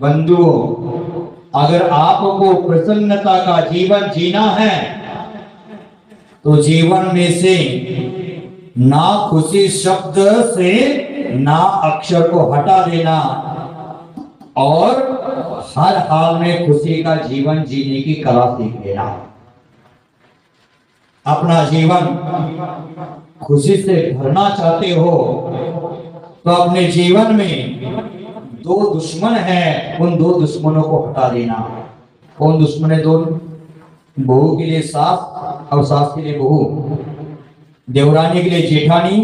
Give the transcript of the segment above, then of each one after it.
बंधुओं, अगर आपको प्रसन्नता का जीवन जीना है तो जीवन में से ना खुशी शब्द से ना अक्षर को हटा देना और हर हाल में खुशी का जीवन जीने की कला सीख लेना। अपना जीवन खुशी से भरना चाहते हो तो अपने जीवन में दो दुश्मन हैं, उन दो दुश्मनों को हटा देना। कौन दुश्मन है? दो, बहू के लिए सास और सास के लिए बहू, देवरानी के लिए जेठानी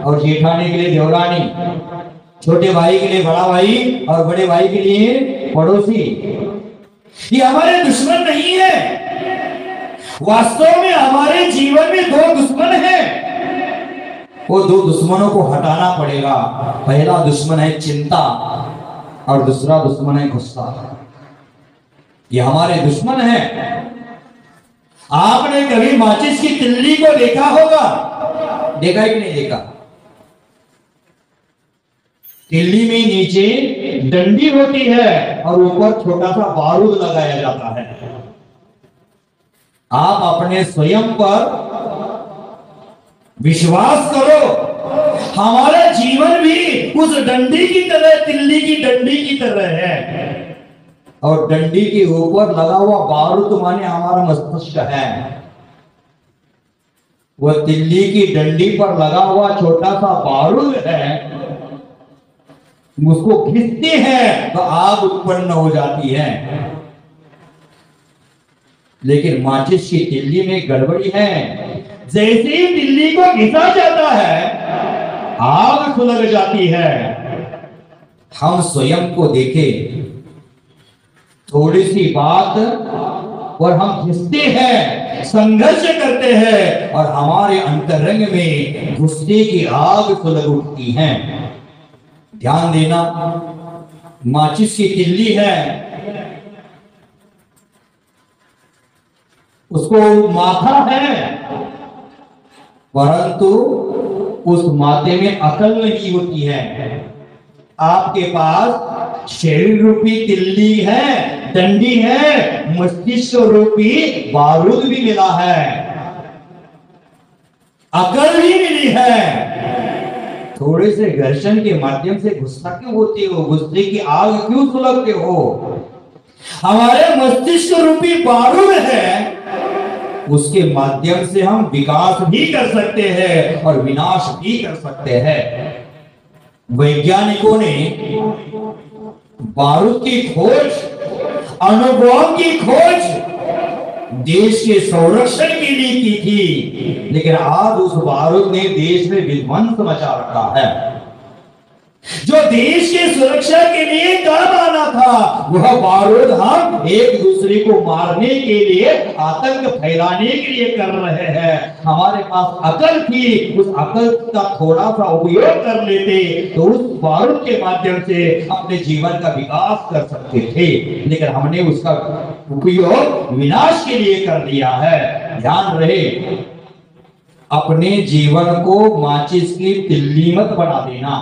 और जेठानी के लिए देवरानी, छोटे भाई के लिए बड़ा भाई और बड़े भाई के लिए पड़ोसी। ये हमारे दुश्मन नहीं है। वास्तव में हमारे जीवन में दो दुश्मन हैं। वो दो दुश्मनों को हटाना पड़ेगा। पहला दुश्मन है चिंता और दूसरा दुश्मन है गुस्सा। ये हमारे दुश्मन हैं। आपने कभी माचिस की तिल्ली को देखा होगा? देखा है कि नहीं देखा? तिल्ली में नीचे डंडी होती है और ऊपर छोटा सा बारूद लगाया जाता है। आप अपने स्वयं पर विश्वास करो, हमारा जीवन भी उस डंडी की तरह, तिल्ली की डंडी की तरह है। और डंडी के ऊपर लगा हुआ बारूद माने हमारा मस्तिष्क है। वह तिल्ली की डंडी पर लगा हुआ छोटा सा बारूद है, उसको घिसते हैं तो आग उत्पन्न हो जाती है। लेकिन माचिस की तिल्ली में गड़बड़ी है। जैसे ही तिल्ली को घिसा जाता है आग सुलग जाती है। हम स्वयं को देखें, थोड़ी सी बात और हम घिसते हैं, संघर्ष करते हैं और हमारे अंतरंग में गुस्से की आग सुलग उठती है। ध्यान देना, माचिस की तिल्ली है, उसको माथा है, परंतु उस माथे में अकल नहीं होती है। आपके पास शरीर रूपी तिल्ली है, डंडी है, मस्तिष्क रूपी बारूद भी मिला है, अकल भी मिली है। थोड़े से घर्षण के माध्यम से गुस्सा क्यों होते हो? गुस्से की आग क्यों सुलगते हो? हमारे मस्तिष्क रूपी बारूद है, उसके माध्यम से हम विकास भी कर सकते हैं और विनाश भी कर सकते हैं। वैज्ञानिकों ने बारूद की खोज, अणुबॉम्ब की खोज देश के संरक्षण के लिए की थी, लेकिन आज उस बारूद ने देश में विध्वंस मचा रखा है। जो देश की सुरक्षा के लिए काम आना था, वह बारूद हम एक दूसरे को मारने के लिए, आतंक फैलाने के लिए कर रहे हैं। हमारे पास अकल थी, उस अकल का थोड़ा सा उपयोग कर लेते तो उस बारूद के माध्यम से अपने जीवन का विकास कर सकते थे, लेकिन हमने उसका उपयोग विनाश के लिए कर दिया है। ध्यान रहे, अपने जीवन को माचिस की तिल्ली मत बना देना।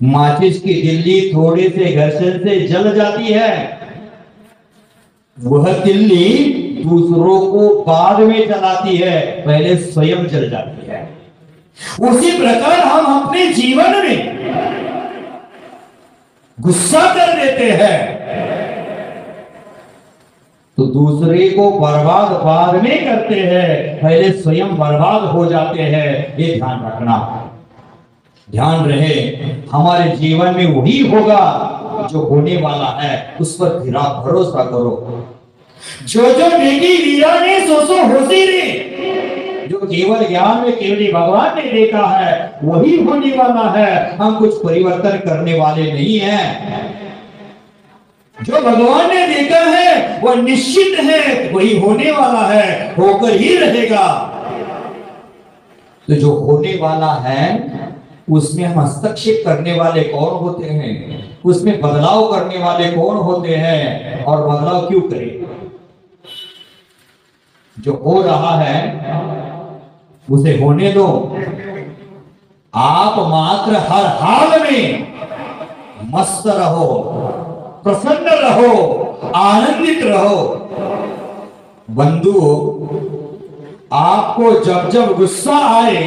माचिस की तिल्ली थोड़े से घर्षण से जल जाती है, वह तिल्ली दूसरों को बाद में जलाती है, पहले स्वयं जल जाती है। उसी प्रकार हम अपने जीवन में गुस्सा कर देते हैं तो दूसरे को बर्बाद बाद में करते हैं, पहले स्वयं बर्बाद हो जाते हैं। ये ध्यान रखना। ध्यान रहे, हमारे जीवन में वही होगा जो होने वाला है, उस पर धीरा भरोसा करो। जो जो नेकी वीरा ने सो सो होती रे, जो केवल ज्ञान में केवल भगवान ने देखा है वही होने वाला है। हम कुछ परिवर्तन करने वाले नहीं हैं। जो भगवान ने देखा है वह निश्चित है, वही होने वाला है, होकर ही रहेगा। तो जो होने वाला है उसमें हम हस्तक्षेप करने वाले कौन होते हैं? उसमें बदलाव करने वाले कौन होते हैं? और बदलाव क्यों करें? जो हो रहा है उसे होने दो। आप मात्र हर हाल में मस्त रहो, प्रसन्न रहो, आनंदित रहो। बंधुओं, आपको जब जब गुस्सा आए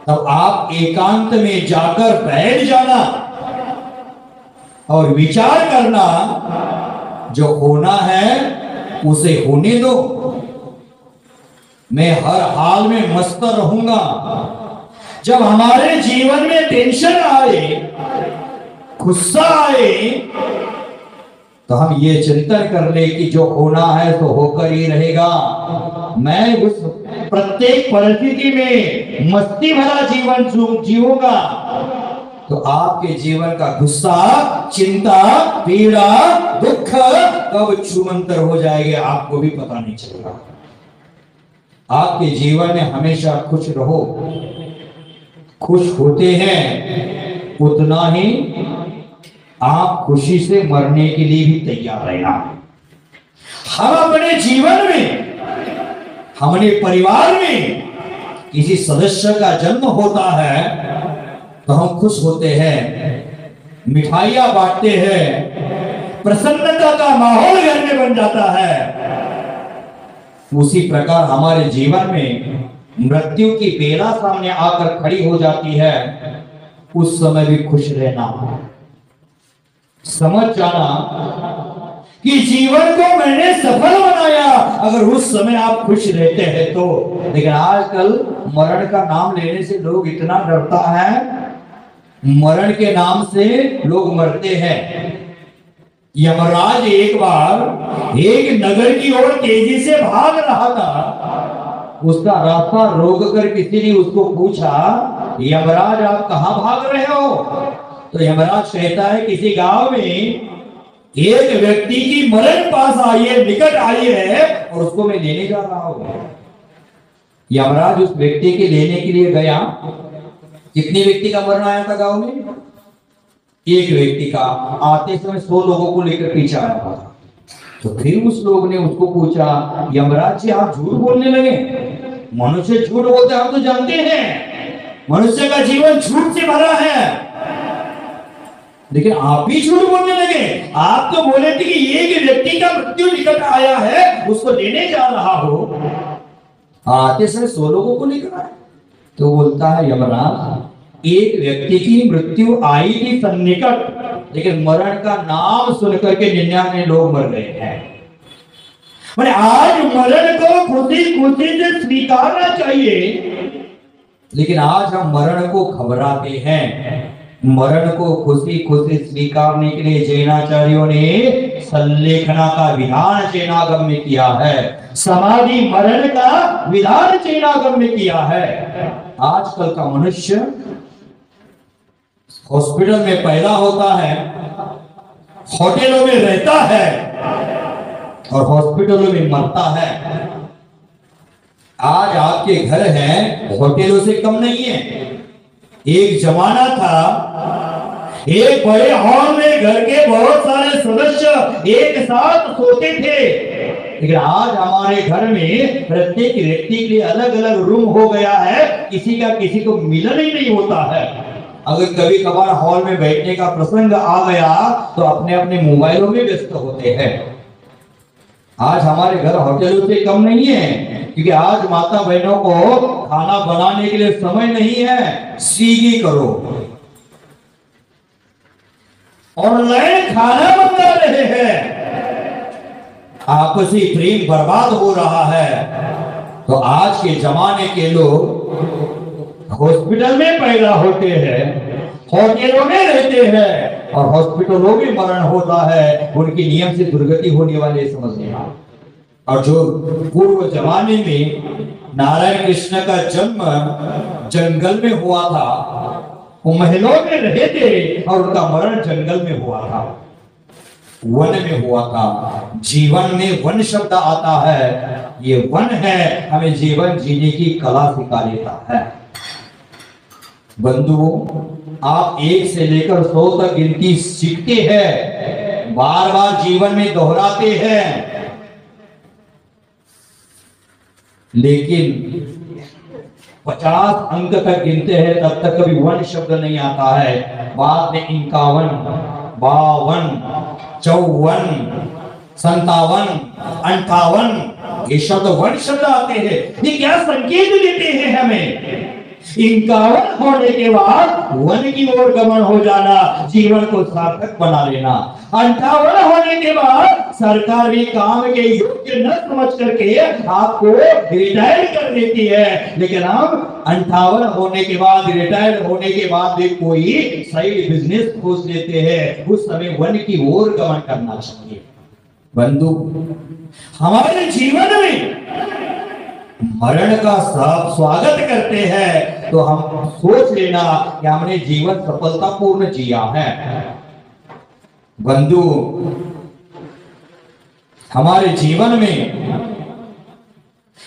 तब आप एकांत में जाकर बैठ जाना और विचार करना, जो होना है उसे होने दो। मैं हर हाल में मस्त रहूंगा। जब हमारे जीवन में टेंशन आए, गुस्सा आए, तो हम ये चिंतन कर ले कि जो होना है तो होकर ही रहेगा। मैं उस प्रत्येक परिस्थिति में मस्ती भरा जीवन जीऊंगा। तो आपके जीवन का गुस्सा, चिंता, पीड़ा, दुख कब छूमंतर हो जाएगा आपको भी पता नहीं चलेगा। आपके जीवन में हमेशा खुश रहो। खुश होते हैं उतना ही आप खुशी से मरने के लिए भी तैयार रहना। हम अपने जीवन में, हमारे परिवार में किसी सदस्य का जन्म होता है तो हम खुश होते हैं, मिठाइयां बांटते हैं, प्रसन्नता का माहौल घर में बन जाता है। उसी प्रकार हमारे जीवन में मृत्यु की बेला सामने आकर खड़ी हो जाती है, उस समय भी खुश रहना। समझ जाना कि जीवन को मैंने सफल बनाया, अगर उस समय आप खुश रहते हैं तो। लेकिन आजकल मरण का नाम लेने से लोग इतना डरता है, मरण के नाम से लोग मरते हैं। यमराज एक बार एक नगर की ओर तेजी से भाग रहा था। उसका रास्ता रोक कर किसी ने उसको पूछा, यमराज आप कहां भाग रहे हो? तो यमराज कहता है, किसी गांव में एक व्यक्ति की मरण पास आई है, निकट आई है, और उसको मैं लेने जा रहा हूं। यमराज उस व्यक्ति के लेने के लिए गया। कितने व्यक्ति का मरण आया था गांव में? एक व्यक्ति का। आते समय 100 लोगों को लेकर पीछे आया था। तो फिर उस लोग ने उसको पूछा, यमराज जी आप झूठ बोलने लगे? मनुष्य झूठ बोलते हम तो जानते हैं, मनुष्य का जीवन झूठ से भरा है, लेकिन आप भी झूठ बोलने लगे। आप तो बोले थे कि एक व्यक्ति का मृत्यु निकट आया है, उसको लेने जा रहा हो। आते समय 100 लोगों को लेकर आए। तो बोलता है, यमराज एक व्यक्ति की मृत्यु आई थी सन्निकट, लेकिन मरण का नाम सुनकर के 99 लोग मर गए हैं। मैंने आज मरण को खुशी खुशी से स्वीकारना चाहिए, लेकिन आज हम मरण को घबराते हैं। मरण को खुशी खुशी स्वीकारने के लिए जैनाचार्यों ने संलेखना का विधान चेनागम में किया है, समाधि मरण का विधान चेनागम में किया है। आजकल का मनुष्य हॉस्पिटल में पैदा होता है, होटलों में रहता है और हॉस्पिटलों में मरता है। आज आपके घर हैं, होटलों से कम नहीं है। एक जमाना था, एक बड़े हॉल में घर के बहुत सारे सदस्य एक साथ सोते थे, लेकिन आज हमारे घर में प्रत्येक व्यक्ति के लिए अलग अलग रूम हो गया है। किसी का किसी को मिलन ही नहीं होता है। अगर कभी कभार हॉल में बैठने का प्रसंग आ गया तो अपने अपने मोबाइलों में व्यस्त होते हैं। आज हमारे घर होटलों से कम नहीं है, क्योंकि आज माता बहनों को खाना बनाने के लिए समय नहीं है। स्विगी करो, ऑनलाइन खाना मंगा रहे हैं, आपसी प्रेम बर्बाद हो रहा है। तो आज के जमाने के लोग हॉस्पिटल में पैदा होते हैं, होटलों में रहते हैं और हॉस्पिटलों में मरण होता है। उनकी नियम से दुर्गति होने वाले समझ लेना। और जो पूर्व जमाने में नारायण कृष्ण का जन्म जंगल में हुआ था, वो महलों में रहे थे और उनका मरण जंगल में हुआ था, वन में हुआ था। जीवन में वन शब्द आता है, ये वन है, हमें जीवन जीने की कला सिखा देता है। बंधुओं, आप 1 से लेकर 100 तक गिनती सीखते हैं, बार बार जीवन में दोहराते हैं, लेकिन 50 अंक तक गिनते हैं तब तक कभी वन शब्द नहीं आता है। बाद में 51, 52, 54, 57, 58 ये शब्द वन शब्द आते हैं। ये क्या संकेत देते हैं हमें? 51 होने के बाद वन की ओर गमन हो जाना, जीवन को सार्थक बना लेना। 58 होने के बाद सरकार भी काम के योग्य न समझ करके आपको रिटायर कर देती है, लेकिन हम 58 होने के बाद, रिटायर होने के बाद भी कोई साइड बिजनेस खोज लेते हैं। उस समय वन की ओर गमन करना चाहिए। बंधु, हमारे जीवन में मरण का स्वागत करते हैं तो हम सोच लेना कि हमने जीवन सफलतापूर्ण जिया है। बंधु, हमारे जीवन में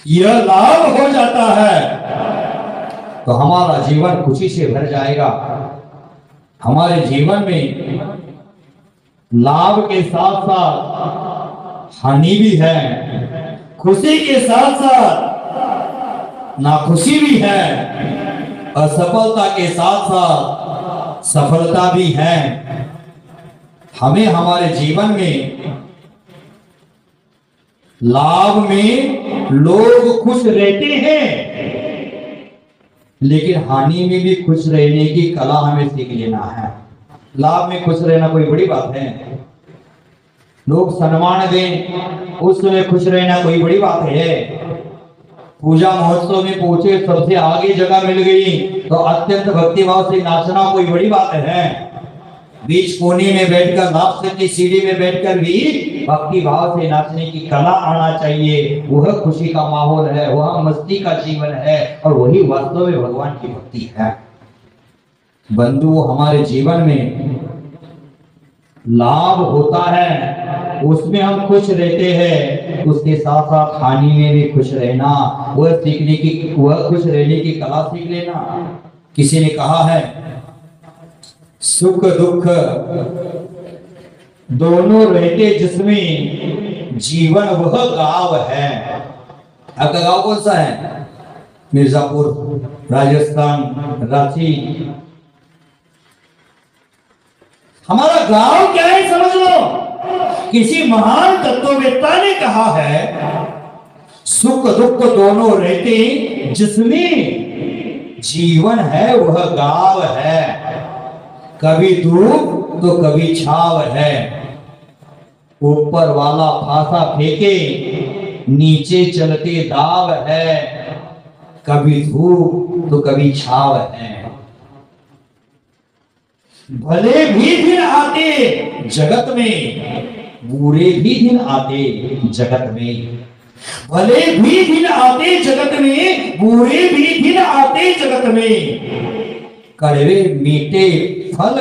यह लाभ हो जाता है तो हमारा जीवन खुशी से भर जाएगा। हमारे जीवन में लाभ के साथ साथ हानि भी है, खुशी के साथ साथ नाखुशी भी है, असफलता के साथ साथ सफलता भी है। हमें हमारे जीवन में लाभ में लोग खुश रहते हैं, लेकिन हानि में भी खुश रहने की कला हमें सीख लेना है। लाभ में खुश रहना कोई बड़ी बात है, लोग सम्मान दें उस समय खुश रहना कोई बड़ी बात है। पूजा महोत्सव में पहुंचे, सबसे आगे जगह मिल गई तो अत्यंत भक्तिभाव से नाचना कोई बड़ी बात है। बीच कोने में बैठकर, नाच की सीढ़ी में बैठकर भी भक्ति भाव से नाचने की कला आना चाहिए। वह खुशी का माहौल है, वह मस्ती का जीवन है, और वही वास्तव में भगवान की भक्ति है। बंधु, हमारे जीवन में लाभ होता है, उसमें हम खुश रहते हैं, उसके साथ साथ हानि में भी खुश रहना, वह खुश रहने की कला सीख लेना। किसी ने कहा है, सुख दुख दोनों रहते जिसमें जीवन वह गांव है। आपका गांव कौन सा है? मिर्जापुर, राजस्थान, रांची। हमारा गांव क्या है समझ लो। किसी महान तत्ववेत्ता ने कहा है, सुख दुख दोनों रहते जिसमें जीवन है वह गांव है। कभी धूप तो कभी छाव है, ऊपर वाला फांसा फेंके नीचे चलते दाव है। कभी धूप तो कभी छाव है। भले भी दिन आते जगत में, बुरे भी दिन आते जगत में। भले भी दिन आते जगत में, बुरे भी दिन आते जगत में। कड़वे मीठे फल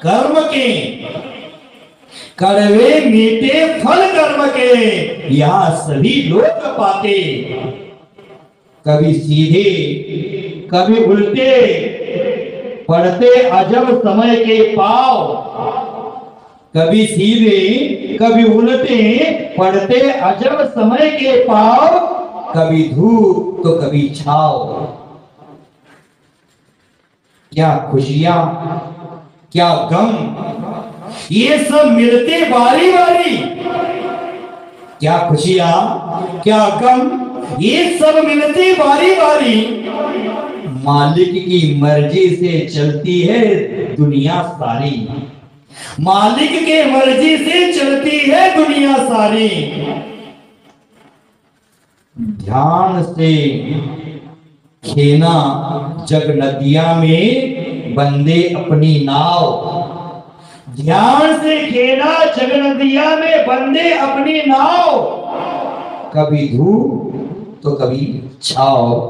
कर्म के, कड़वे मीठे फल कर्म के यहां सभी लोग पाते। कभी सीधे कभी उल्टे पढ़ते अजब समय के पाव। कभी सीधे कभी उल्टे पढ़ते अजब समय के पाव। कभी धूप तो कभी छाव। क्या खुशियां क्या गम ये सब मिलते बारी बारी। क्या खुशियां क्या गम ये सब मिलते बारी बारी। मालिक की मर्जी से चलती है दुनिया सारी। मालिक के मर्जी से चलती है दुनिया सारी। ध्यान से खेना जग नदिया में बंदे अपनी नाव। ध्यान से खेना जग नदिया में बंदे अपनी नाव। कभी धूप तो कभी छाव,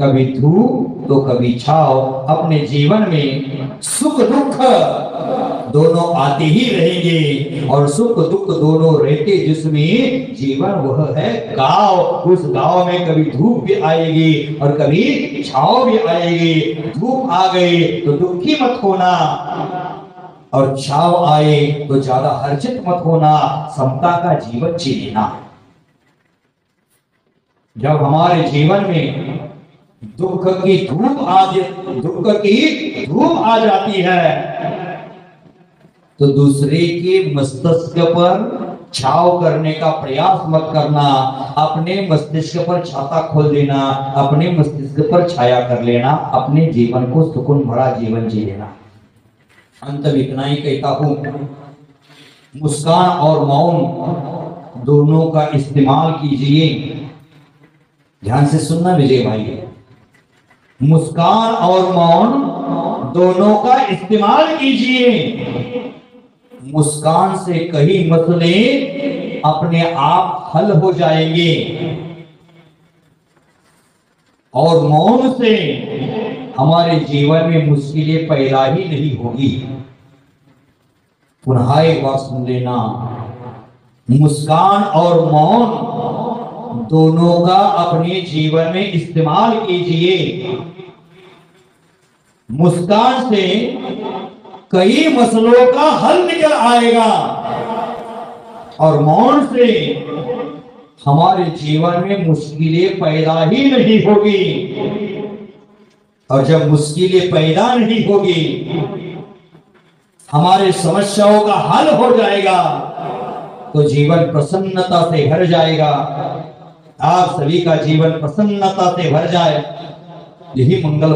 कभी धूप तो कभी छाव। अपने जीवन में सुख दुख दोनों आते ही रहेंगे, और सुख दुख दोनों रहते जिसमें जीवन वह है गांव। उस गांव में कभी धूप भी आएगी और कभी छाव भी आएगी। धूप आ गई तो दुखी मत होना, और छाव आए तो ज्यादा हर्षित मत होना। समता का जीवन जी लेना। जब हमारे जीवन में दुख की धूप आ जाती है तो दूसरे के मस्तिष्क पर छाव करने का प्रयास मत करना। अपने मस्तिष्क पर छाता खोल देना, अपने मस्तिष्क पर छाया कर लेना, अपने जीवन को सुकून भरा जीवन जी लेना। अंत में इतना ही कहता हूं, मुस्कान और मौन दोनों का इस्तेमाल कीजिए। ध्यान से सुनना विजय भाई, मुस्कान और मौन दोनों का इस्तेमाल कीजिए। मुस्कान से कई मसले अपने आप हल हो जाएंगे और मौन से हमारे जीवन में मुश्किलें पैदा ही नहीं होगी। पुनः एक बार सुन लेना, मुस्कान और मौन दोनों का अपने जीवन में इस्तेमाल कीजिए। मुस्कान से कई मसलों का हल निकल आएगा और मौन से हमारे जीवन में मुश्किलें पैदा ही नहीं होगी। और जब मुश्किलें पैदा नहीं होगी, हमारे समस्याओं का हल हो जाएगा, तो जीवन प्रसन्नता से भर जाएगा। आप सभी का जीवन प्रसन्नता से भर जाए, यही मंगल